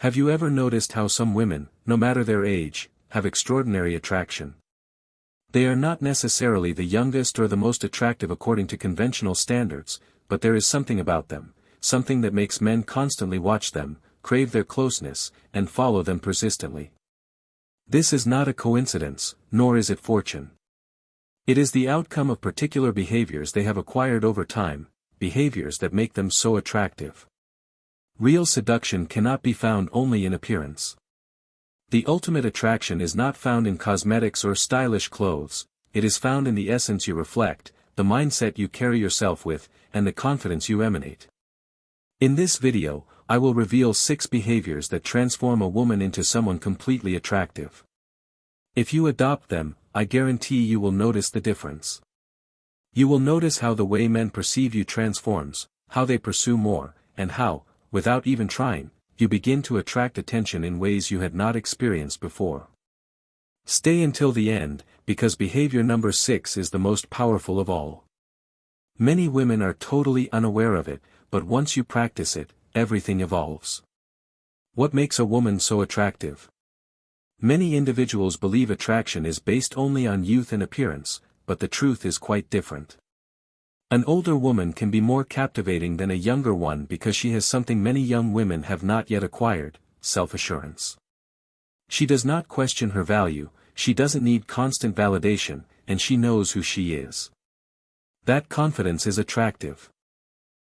Have you ever noticed how some women, no matter their age, have extraordinary attraction? They are not necessarily the youngest or the most attractive according to conventional standards, but there is something about them, something that makes men constantly watch them, crave their closeness, and follow them persistently. This is not a coincidence, nor is it fortune. It is the outcome of particular behaviors they have acquired over time, behaviors that make them so attractive. Real seduction cannot be found only in appearance. The ultimate attraction is not found in cosmetics or stylish clothes, it is found in the essence you reflect, the mindset you carry yourself with, and the confidence you emanate. In this video, I will reveal 6 behaviors that transform a woman into someone completely attractive. If you adopt them, I guarantee you will notice the difference. You will notice how the way men perceive you transforms, how they pursue more, and how, without even trying, you begin to attract attention in ways you had not experienced before. Stay until the end, because behavior number 6 is the most powerful of all. Many women are totally unaware of it, but once you practice it, everything evolves. What makes a woman so attractive? Many individuals believe attraction is based only on youth and appearance, but the truth is quite different. An older woman can be more captivating than a younger one because she has something many young women have not yet acquired: self-assurance. She does not question her value, she doesn't need constant validation, and she knows who she is. That confidence is attractive.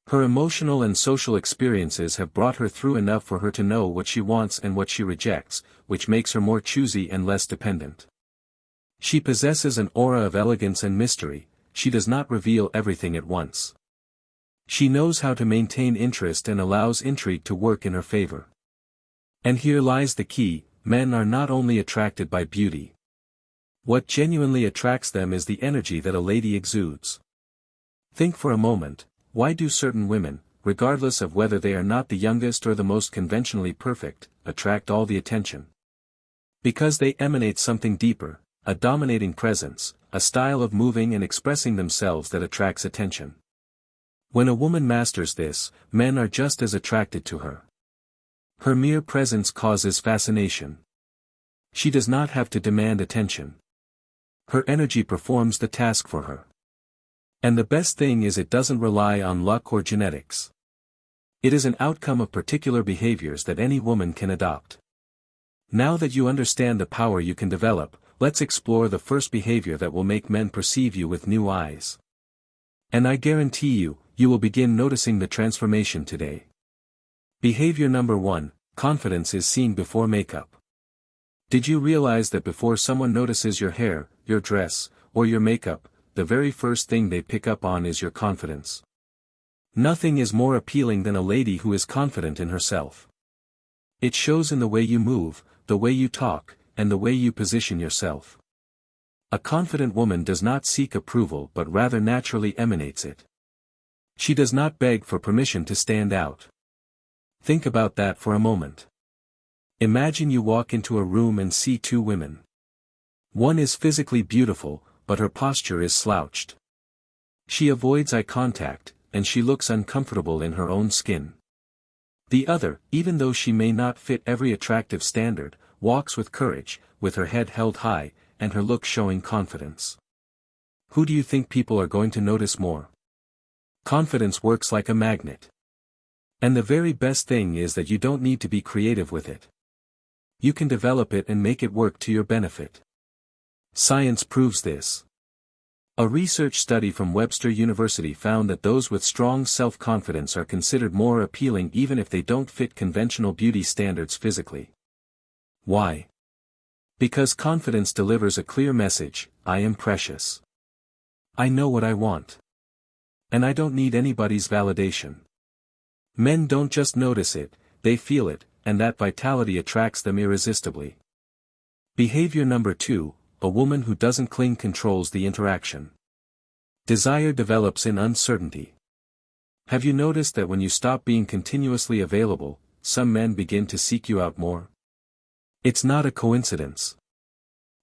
Her emotional and social experiences have brought her through enough for her to know what she wants and what she rejects, which makes her more choosy and less dependent. She possesses an aura of elegance and mystery, she does not reveal everything at once. She knows how to maintain interest and allows intrigue to work in her favor. And here lies the key: men are not only attracted by beauty. What genuinely attracts them is the energy that a lady exudes. Think for a moment. Why do certain women, regardless of whether they are not the youngest or the most conventionally perfect, attract all the attention? Because they emanate something deeper, a dominating presence, a style of moving and expressing themselves that attracts attention. When a woman masters this, men are just as attracted to her. Her mere presence causes fascination. She does not have to demand attention. Her energy performs the task for her. And the best thing is, it doesn't rely on luck or genetics. It is an outcome of particular behaviors that any woman can adopt. Now that you understand the power you can develop, let's explore the first behavior that will make men perceive you with new eyes. And I guarantee you, you will begin noticing the transformation today. Behavior number 1, confidence is seen before makeup. Did you realize that before someone notices your hair, your dress, or your makeup, the very first thing they pick up on is your confidence? Nothing is more appealing than a lady who is confident in herself. It shows in the way you move, the way you talk, and the way you position yourself. A confident woman does not seek approval but rather naturally emanates it. She does not beg for permission to stand out. Think about that for a moment. Imagine you walk into a room and see 2 women. One is physically beautiful, but her posture is slouched. She avoids eye contact, and she looks uncomfortable in her own skin. The other, even though she may not fit every attractive standard, walks with courage, with her head held high, and her look showing confidence. Who do you think people are going to notice more? Confidence works like a magnet. And the very best thing is that you don't need to be creative with it. You can develop it and make it work to your benefit. Science proves this. A research study from Webster University found that those with strong self-confidence are considered more appealing even if they don't fit conventional beauty standards physically. Why? Because confidence delivers a clear message: I am precious. I know what I want. And I don't need anybody's validation. Men don't just notice it, they feel it, and that vitality attracts them irresistibly. Behavior number 2, a woman who doesn't cling controls the interaction. Desire develops in uncertainty. Have you noticed that when you stop being continuously available, some men begin to seek you out more? It's not a coincidence.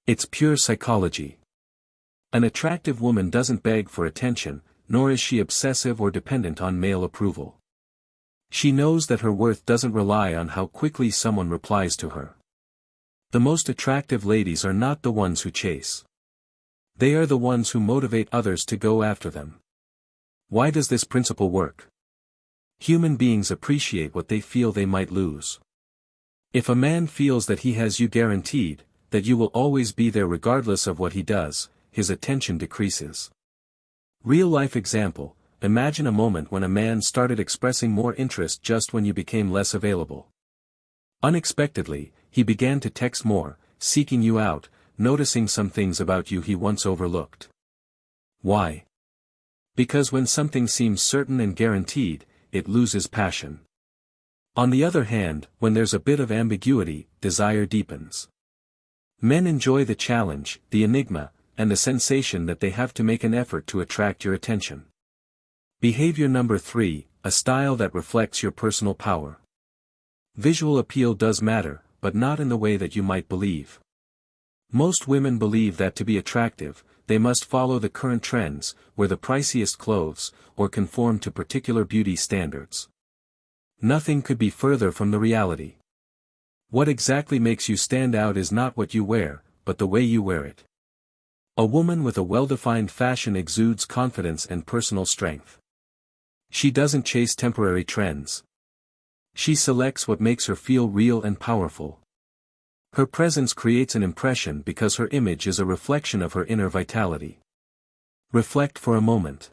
It's pure psychology. An attractive woman doesn't beg for attention, nor is she obsessive or dependent on male approval. She knows that her worth doesn't rely on how quickly someone replies to her. The most attractive ladies are not the ones who chase. They are the ones who motivate others to go after them. Why does this principle work? Human beings appreciate what they feel they might lose. If a man feels that he has you guaranteed, that you will always be there regardless of what he does, his attention decreases. Real-life example, imagine a moment when a man started expressing more interest just when you became less available. Unexpectedly, he began to text more, seeking you out, noticing some things about you he once overlooked. Why? Because when something seems certain and guaranteed, it loses passion. On the other hand, when there's a bit of ambiguity, desire deepens. Men enjoy the challenge, the enigma, and the sensation that they have to make an effort to attract your attention. Behavior number 3, a style that reflects your personal power. Visual appeal does matter, but not in the way that you might believe. Most women believe that to be attractive, they must follow the current trends, wear the priciest clothes, or conform to particular beauty standards. Nothing could be further from the reality. What exactly makes you stand out is not what you wear, but the way you wear it. A woman with a well-defined fashion exudes confidence and personal strength. She doesn't chase temporary trends. She selects what makes her feel real and powerful. Her presence creates an impression because her image is a reflection of her inner vitality. Reflect for a moment.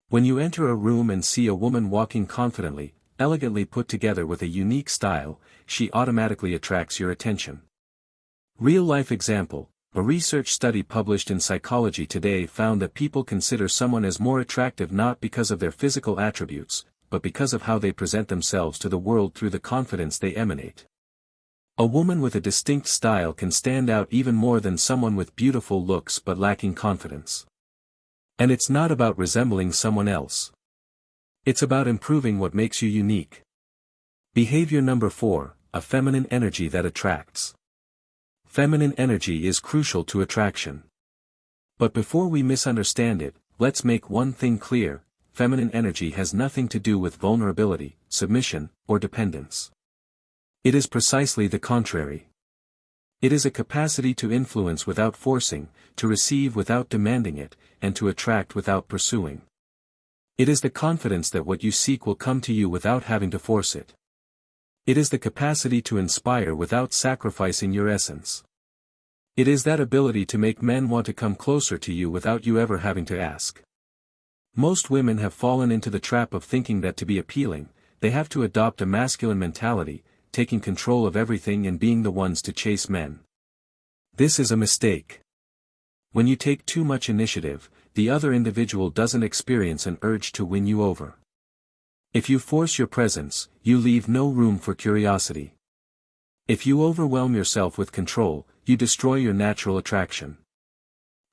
When you enter a room and see a woman walking confidently, elegantly put together with a unique style, she automatically attracts your attention. Real-life example, a research study published in Psychology Today found that people consider someone as more attractive not because of their physical attributes, but because of how they present themselves to the world through the confidence they emanate. A woman with a distinct style can stand out even more than someone with beautiful looks but lacking confidence. And it's not about resembling someone else. It's about improving what makes you unique. Behavior number 4, a feminine energy that attracts. Feminine energy is crucial to attraction. But before we misunderstand it, let's make one thing clear: feminine energy has nothing to do with vulnerability, submission, or dependence. It is precisely the contrary. It is a capacity to influence without forcing, to receive without demanding it, and to attract without pursuing. It is the confidence that what you seek will come to you without having to force it. It is the capacity to inspire without sacrificing your essence. It is that ability to make men want to come closer to you without you ever having to ask. Most women have fallen into the trap of thinking that to be appealing, they have to adopt a masculine mentality, taking control of everything and being the ones to chase men. This is a mistake. When you take too much initiative, the other individual doesn't experience an urge to win you over. If you force your presence, you leave no room for curiosity. If you overwhelm yourself with control, you destroy your natural attraction.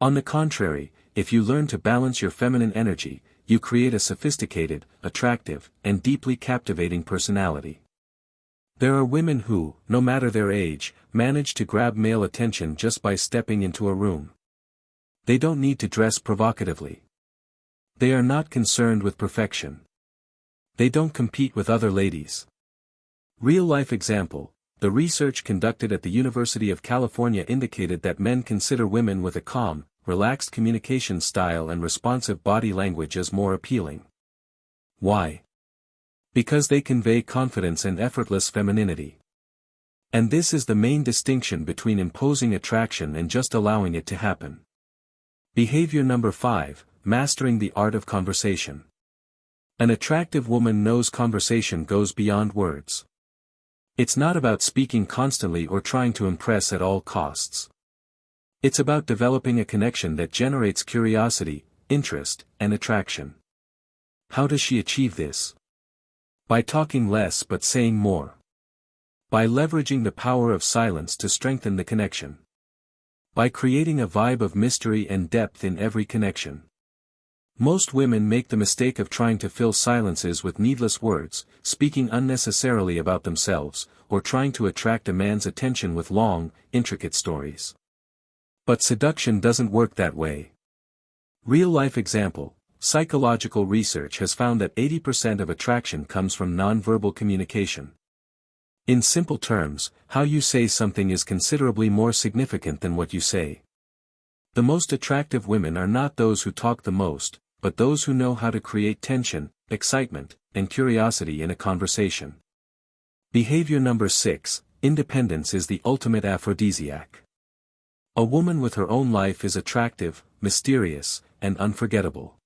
On the contrary, if you learn to balance your feminine energy, you create a sophisticated, attractive, and deeply captivating personality. There are women who, no matter their age, manage to grab male attention just by stepping into a room. They don't need to dress provocatively. They are not concerned with perfection. They don't compete with other ladies. Real-life example, the research conducted at the University of California indicated that men consider women with a calm, relaxed communication style and responsive body language as more appealing. Why? Because they convey confidence and effortless femininity. And this is the main distinction between imposing attraction and just allowing it to happen. Behavior number 5, mastering the art of conversation. An attractive woman knows conversation goes beyond words. It's not about speaking constantly or trying to impress at all costs. It's about developing a connection that generates curiosity, interest, and attraction. How does she achieve this? By talking less but saying more. By leveraging the power of silence to strengthen the connection. By creating a vibe of mystery and depth in every connection. Most women make the mistake of trying to fill silences with needless words, speaking unnecessarily about themselves, or trying to attract a man's attention with long, intricate stories. But seduction doesn't work that way. Real-life example, Psychological research has found that 80% of attraction comes from nonverbal communication. In simple terms, how you say something is considerably more significant than what you say. The most attractive women are not those who talk the most, but those who know how to create tension, excitement, and curiosity in a conversation. Behavior number 6, independence is the ultimate aphrodisiac. A woman with her own life is attractive, mysterious, and unforgettable.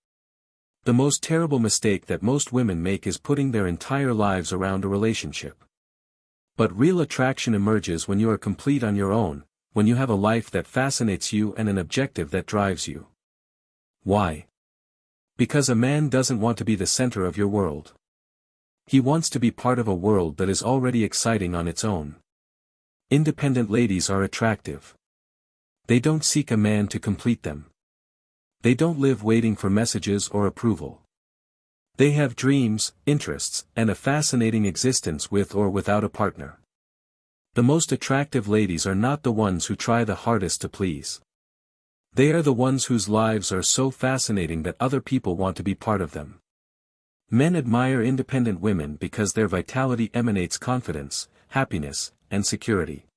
The most terrible mistake that most women make is putting their entire lives around a relationship. But real attraction emerges when you are complete on your own, when you have a life that fascinates you and an objective that drives you. Why? Because a man doesn't want to be the center of your world. He wants to be part of a world that is already exciting on its own. Independent ladies are attractive. They don't seek a man to complete them. They don't live waiting for messages or approval. They have dreams, interests, and a fascinating existence with or without a partner. The most attractive ladies are not the ones who try the hardest to please. They are the ones whose lives are so fascinating that other people want to be part of them. Men admire independent women because their vitality emanates confidence, happiness, and security.